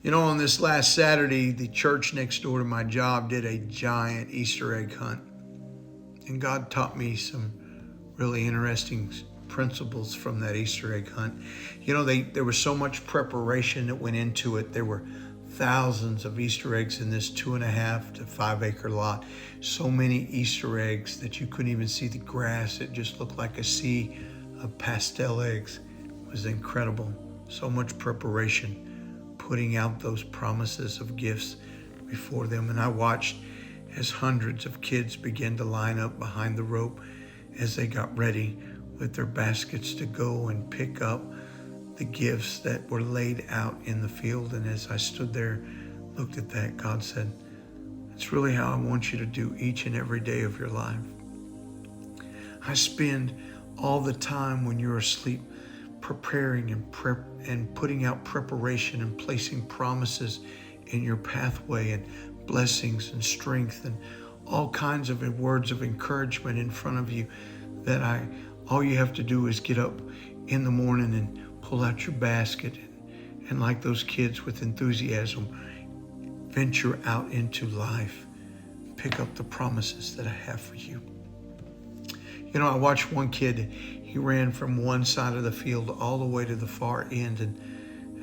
You know, on this last Saturday, the church next door to my job did a giant Easter egg hunt. And God taught me some really interesting principles from that Easter egg hunt. You know, there was so much preparation that went into it. There were thousands of Easter eggs in this 2.5 to 5 acre lot. So many Easter eggs that you couldn't even see the grass. It just looked like a sea of pastel eggs. It was incredible. So much preparation, putting out those promises of gifts before them. And I watched as hundreds of kids began to line up behind the rope as they got ready with their baskets to go and pick up the gifts that were laid out in the field. And as I stood there, looked at that, God said, "It's really how I want you to do each and every day of your life. I spend all the time when you're asleep preparing and putting out preparation and placing promises in your pathway and blessings and strength and all kinds of words of encouragement in front of you that all you have to do is get up in the morning and pull out your basket and like those kids with enthusiasm, venture out into life, pick up the promises that I have for you." You know, I watched one kid, he ran from one side of the field all the way to the far end, and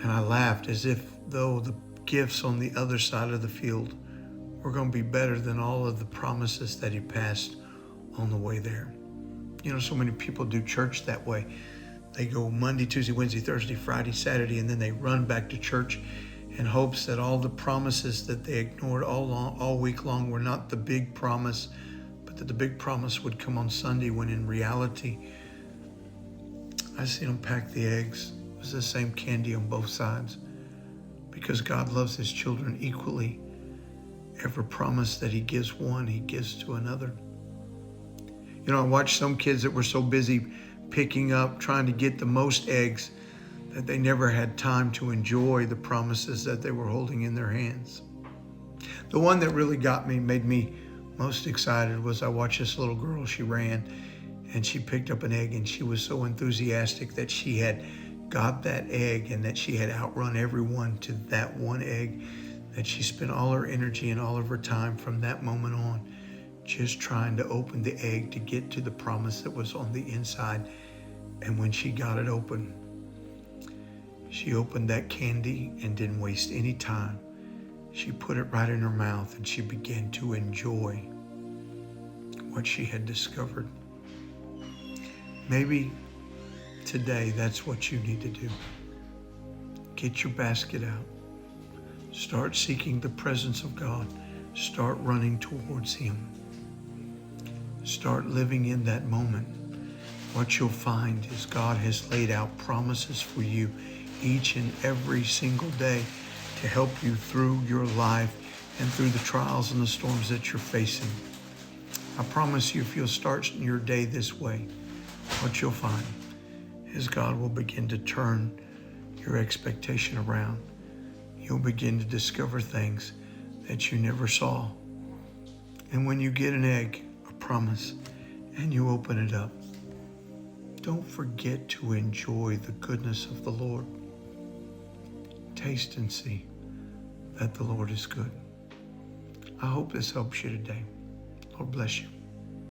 I laughed as if though the gifts on the other side of the field were going to be better than all of the promises that he passed on the way there. You know, so many people do church that way. They go Monday, Tuesday, Wednesday, Thursday, Friday, Saturday, and then they run back to church in hopes that all the promises that they ignored all week long were not the big promise, but that the big promise would come on Sunday, when in reality, I seen them pack the eggs. It was the same candy on both sides, because God loves his children equally. Every promise that he gives one, he gives to another. You know, I watched some kids that were so busy picking up, trying to get the most eggs, that they never had time to enjoy the promises that they were holding in their hands. The one that really made me most excited was I watched this little girl. She ran and she picked up an egg, and she was so enthusiastic that she had got that egg and that she had outrun everyone to that one egg, that she spent all her energy and all of her time from that moment on just trying to open the egg to get to the promise that was on the inside. And when she got it open, she opened that candy and didn't waste any time. She put it right in her mouth and she began to enjoy what she had discovered. Maybe today that's what you need to do. Get your basket out. Start seeking the presence of God. Start running towards him. Start living in that moment. What you'll find is God has laid out promises for you each and every single day to help you through your life and through the trials and the storms that you're facing. I promise you, if you'll start your day this way, what you'll find is God will begin to turn your expectation around. You'll begin to discover things that you never saw. And when you get an egg, a promise, and you open it up, don't forget to enjoy the goodness of the Lord. Taste and see that the Lord is good. I hope this helps you today. Lord bless you.